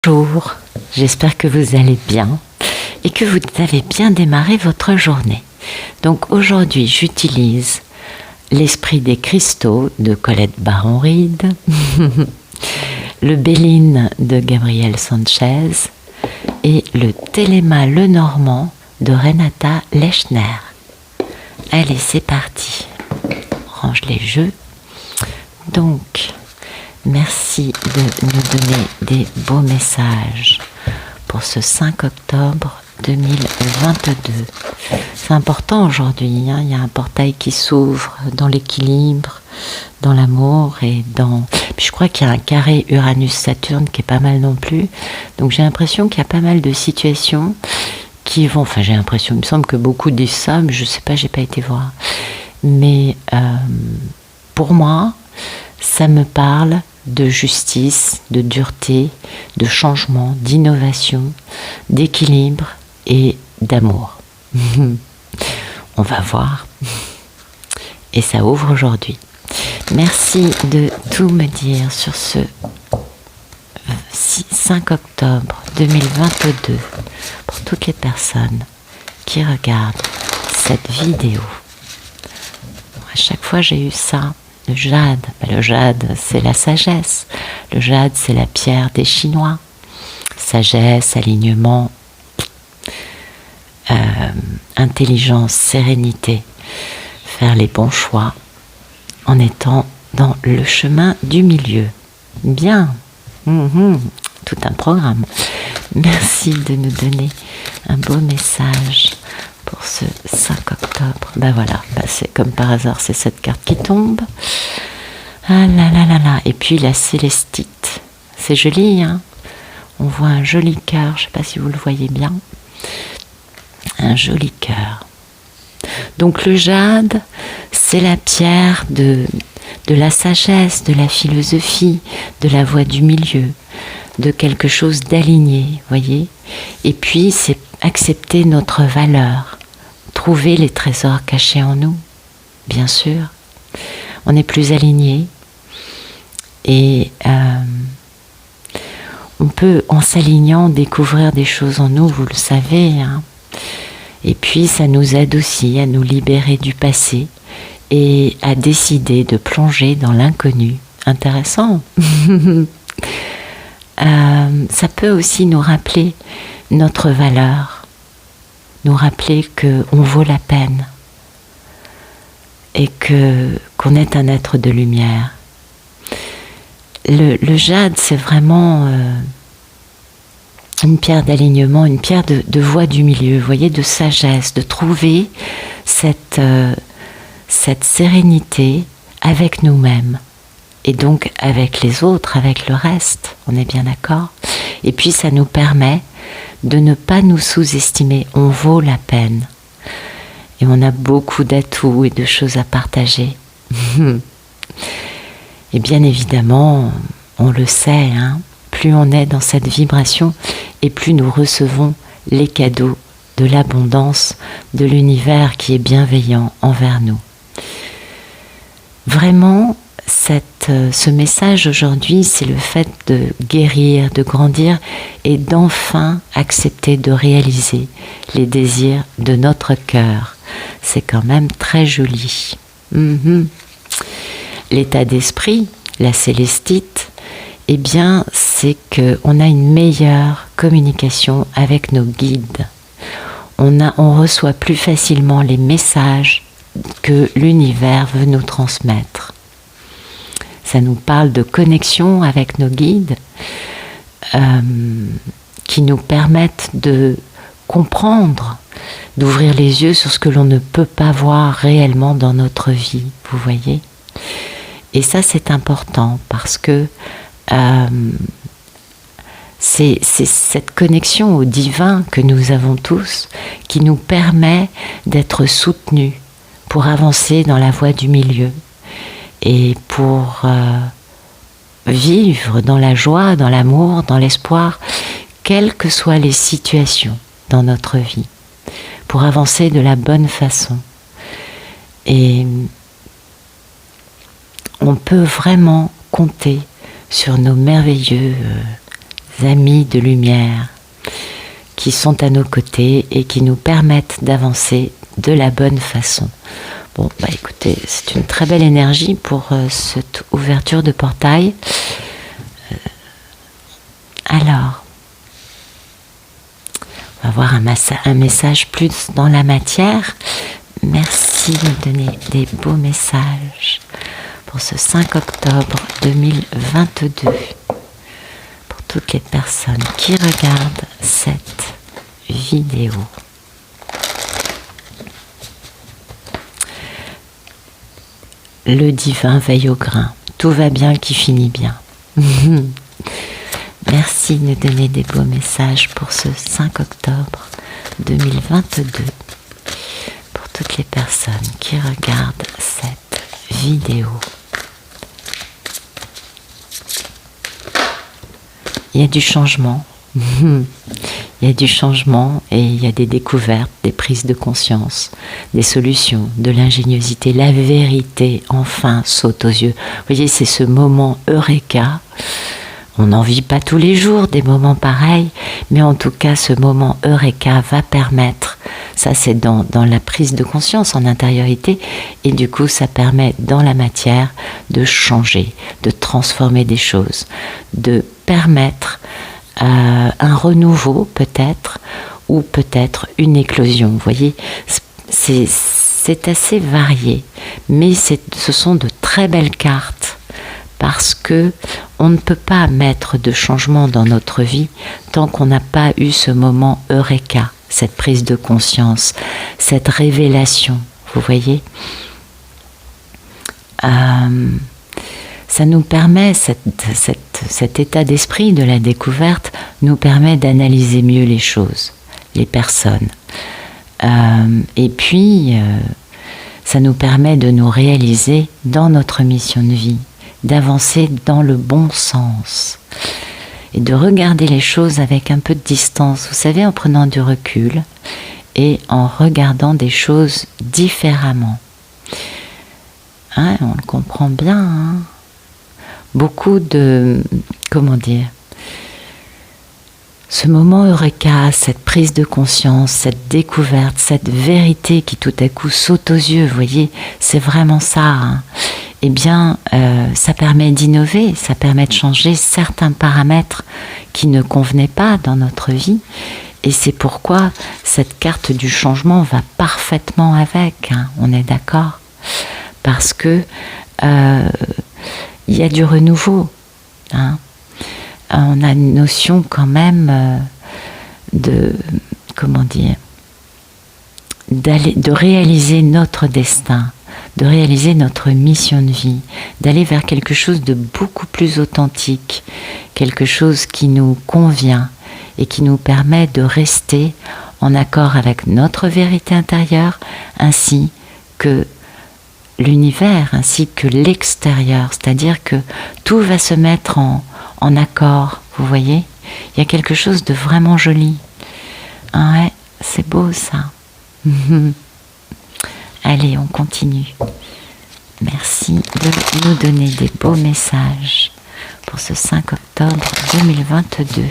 Bonjour, j'espère que vous allez bien et que vous avez bien démarré votre journée. Donc aujourd'hui, j'utilise l'Esprit des cristaux de Colette Baron-Reid, le Béline de Gabriel Sanchez et le Téléma Lenormand de Renata Lechner. Allez, c'est parti. On range les jeux. Donc, merci de nous donner des beaux messages pour ce 5 octobre 2022. C'est important aujourd'hui, hein, il y a un portail qui s'ouvre dans l'équilibre, dans l'amour et dans... Puis je crois qu'il y a un carré Uranus-Saturne qui est pas mal non plus. Donc j'ai l'impression qu'il y a pas mal de situations qui vont... Enfin j'ai l'impression, il me semble que beaucoup disent ça, mais je sais pas, j'ai pas été voir. Mais pour moi, ça me parle de justice, de dureté, de changement, d'innovation, d'équilibre et d'amour. On va voir. Et ça ouvre aujourd'hui. Merci de tout me dire sur ce 5 octobre 2022 pour toutes les personnes qui regardent cette vidéo. À chaque fois j'ai eu ça. Le jade, le jade c'est la sagesse, le jade c'est la pierre des Chinois, sagesse, alignement, intelligence, sérénité, faire les bons choix en étant dans le chemin du milieu. Bien, tout un programme. Merci de nous donner un beau message pour ce 5 octobre. Ben voilà, c'est comme par hasard, c'est cette carte qui tombe. Ah là là là là. Et puis la célestite. C'est joli, hein. On voit un joli cœur, je ne sais pas si vous le voyez bien. Un joli cœur. Donc le jade, c'est la pierre de la sagesse, de la philosophie, de la voie du milieu, de quelque chose d'aligné, voyez. Et puis c'est accepter notre valeur, trouver les trésors cachés en nous, bien sûr. On est plus aligné et on peut, en s'alignant, découvrir des choses en nous, vous le savez, hein. Et puis ça nous aide aussi à nous libérer du passé et à décider de plonger dans l'inconnu. Intéressant. Ça peut aussi nous rappeler notre valeur, nous rappeler qu'on vaut la peine et qu'on est un être de lumière. Le jade, c'est vraiment une pierre d'alignement, une pierre de voie du milieu, vous voyez, de sagesse, de trouver cette sérénité avec nous-mêmes et donc avec les autres, avec le reste, on est bien d'accord. Et puis ça nous permet de ne pas nous sous-estimer, on vaut la peine. Et on a beaucoup d'atouts et de choses à partager. Et bien évidemment, on le sait, hein, plus on est dans cette vibration et plus nous recevons les cadeaux de l'abondance de l'univers qui est bienveillant envers nous. Vraiment, ce message aujourd'hui, c'est le fait de guérir, de grandir et d'enfin accepter de réaliser les désirs de notre cœur. C'est quand même très joli. L'état d'esprit, la célestite, eh bien, c'est qu'on a une meilleure communication avec nos guides. On reçoit plus facilement les messages que l'univers veut nous transmettre. Ça nous parle de connexion avec nos guides qui nous permettent de comprendre, d'ouvrir les yeux sur ce que l'on ne peut pas voir réellement dans notre vie, vous voyez. Et ça, c'est important parce que c'est cette connexion au divin que nous avons tous qui nous permet d'être soutenus pour avancer dans la voie du milieu et pour vivre dans la joie, dans l'amour, dans l'espoir, quelles que soient les situations dans notre vie, pour avancer de la bonne façon. Et on peut vraiment compter sur nos merveilleux amis de lumière qui sont à nos côtés et qui nous permettent d'avancer de la bonne façon. Bon, bah écoutez, c'est une très belle énergie pour cette ouverture de portail. Alors, on va voir un message plus dans la matière. Merci de me donner des beaux messages pour ce 5 octobre 2022. Pour toutes les personnes qui regardent cette vidéo. Le divin veille au grain. Tout va bien qui finit bien. Merci de nous donner des beaux messages pour ce 5 octobre 2022. Pour toutes les personnes qui regardent cette vidéo. Il y a du changement. Il y a du changement et il y a des découvertes, des prises de conscience, des solutions, de l'ingéniosité. La vérité, enfin, saute aux yeux. Vous voyez, c'est ce moment Eureka. On n'en vit pas tous les jours des moments pareils, mais en tout cas, ce moment Eureka va permettre, ça c'est dans la prise de conscience en intériorité, et du coup, ça permet dans la matière de changer, de transformer des choses, de permettre un renouveau peut-être, ou peut-être une éclosion. Vous voyez, c'est assez varié, mais ce sont de très belles cartes, parce que on ne peut pas mettre de changement dans notre vie tant qu'on n'a pas eu ce moment Eureka, cette prise de conscience, cette révélation, vous voyez. Ça nous permet, cet état d'esprit de la découverte nous permet d'analyser mieux les choses, les personnes. Et puis, ça nous permet de nous réaliser dans notre mission de vie, d'avancer dans le bon sens et de regarder les choses avec un peu de distance, vous savez, en prenant du recul et en regardant des choses différemment. Hein, on le comprend bien, hein. Beaucoup de, comment dire, ce moment Eureka, cette prise de conscience, cette découverte, cette vérité qui tout à coup saute aux yeux, vous voyez, c'est vraiment ça, hein. Eh bien, ça permet d'innover, ça permet de changer certains paramètres qui ne convenaient pas dans notre vie. Et c'est pourquoi cette carte du changement va parfaitement avec, hein, on est d'accord ? Parce que il y a du renouveau, hein. On a une notion quand même de, comment dire, de réaliser notre destin, de réaliser notre mission de vie, d'aller vers quelque chose de beaucoup plus authentique, quelque chose qui nous convient et qui nous permet de rester en accord avec notre vérité intérieure, ainsi que l'univers, ainsi que l'extérieur. C'est-à-dire que tout va se mettre en accord, vous voyez ? Il y a quelque chose de vraiment joli. Ouais, c'est beau ça. Allez, on continue. Merci de nous donner des beaux messages pour ce 5 octobre 2022.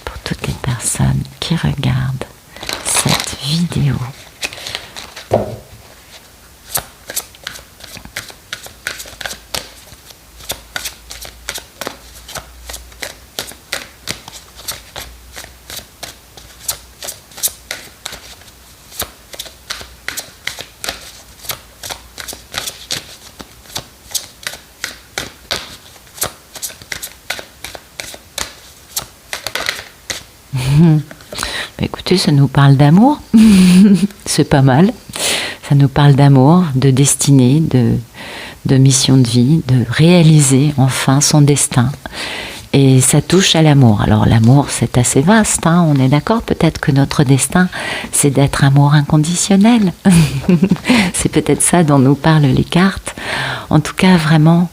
Pour toutes les personnes qui regardent cette vidéo. Écoutez, ça nous parle d'amour, c'est pas mal. Ça nous parle d'amour, de destinée, de mission de vie, de réaliser enfin son destin. Et ça touche à l'amour. Alors l'amour, c'est assez vaste, hein, on est d'accord. Peut-être que notre destin, c'est d'être amour inconditionnel. C'est peut-être ça dont nous parlent les cartes. En tout cas, vraiment,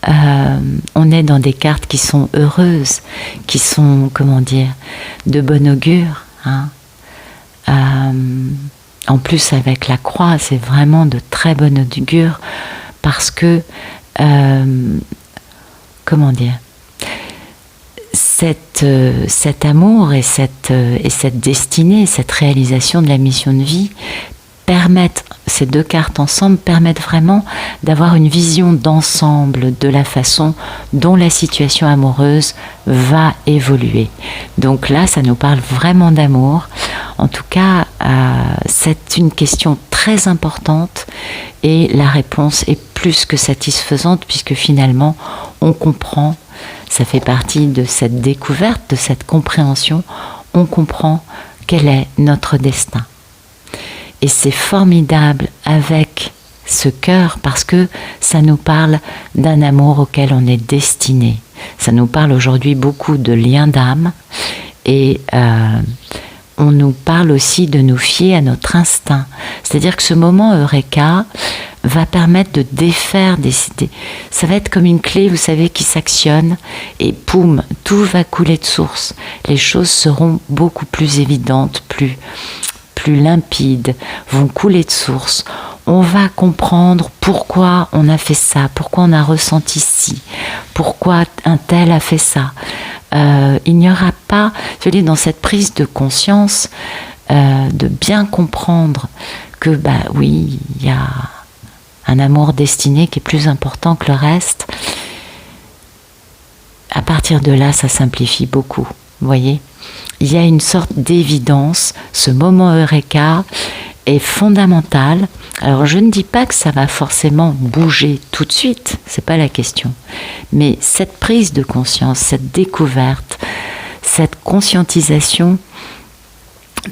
on est dans des cartes qui sont heureuses, qui sont, comment dire, de bon augure, hein. En plus, avec la croix, c'est vraiment de très bon augure parce que, comment dire, cet amour et cette destinée, cette réalisation de la mission de vie permettent, ces deux cartes ensemble permettent vraiment d'avoir une vision d'ensemble de la façon dont la situation amoureuse va évoluer. Donc là, ça nous parle vraiment d'amour. En tout cas, c'est une question très importante et la réponse est plus que satisfaisante puisque finalement, on comprend, ça fait partie de cette découverte, de cette compréhension, on comprend quel est notre destin. Et c'est formidable avec ce cœur parce que ça nous parle d'un amour auquel on est destiné. Ça nous parle aujourd'hui beaucoup de liens d'âme et on nous parle aussi de nous fier à notre instinct. C'est-à-dire que ce moment Eureka va permettre de défaire des idées. Ça va être comme une clé, vous savez, qui s'actionne et poum, tout va couler de source. Les choses seront beaucoup plus évidentes, plus limpides, vont couler de source. On va comprendre pourquoi on a fait ça, pourquoi on a ressenti ci, pourquoi un tel a fait ça. Il n'y aura pas, je dis, dans cette prise de conscience, de bien comprendre que, oui, il y a un amour destiné qui est plus important que le reste. À partir de là, ça simplifie beaucoup, vous voyez ? Il y a une sorte d'évidence, ce moment Eureka est fondamental. Alors je ne dis pas que ça va forcément bouger tout de suite, c'est pas la question. Mais cette prise de conscience, cette découverte, cette conscientisation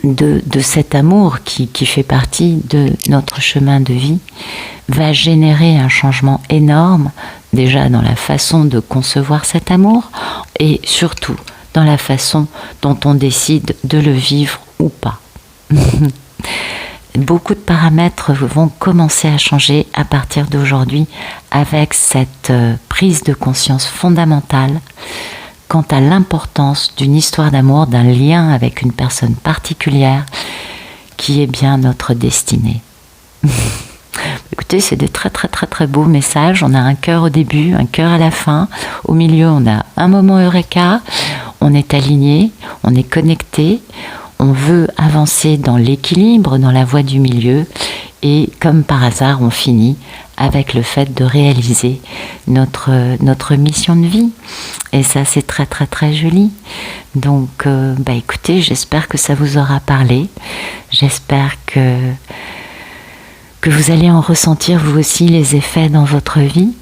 de cet amour qui fait partie de notre chemin de vie va générer un changement énorme, déjà dans la façon de concevoir cet amour et surtout dans la façon dont on décide de le vivre ou pas. Beaucoup de paramètres vont commencer à changer à partir d'aujourd'hui avec cette prise de conscience fondamentale quant à l'importance d'une histoire d'amour, d'un lien avec une personne particulière qui est bien notre destinée. Écoutez, c'est des très très très très beaux messages. On a un cœur au début, un cœur à la fin. Au milieu, on a un moment Eureka. On est aligné, on est connecté. On veut avancer dans l'équilibre, dans la voie du milieu. Et comme par hasard, on finit avec le fait de réaliser notre mission de vie. Et ça, c'est très très très joli. Donc, écoutez, j'espère que ça vous aura parlé. J'espère que vous allez en ressentir vous aussi les effets dans votre vie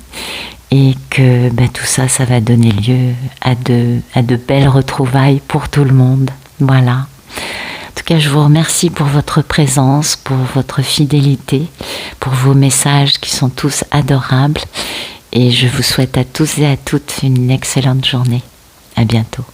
et que tout ça, ça va donner lieu à de belles retrouvailles pour tout le monde. Voilà. En tout cas, je vous remercie pour votre présence, pour votre fidélité, pour vos messages qui sont tous adorables et je vous souhaite à tous et à toutes une excellente journée. À bientôt.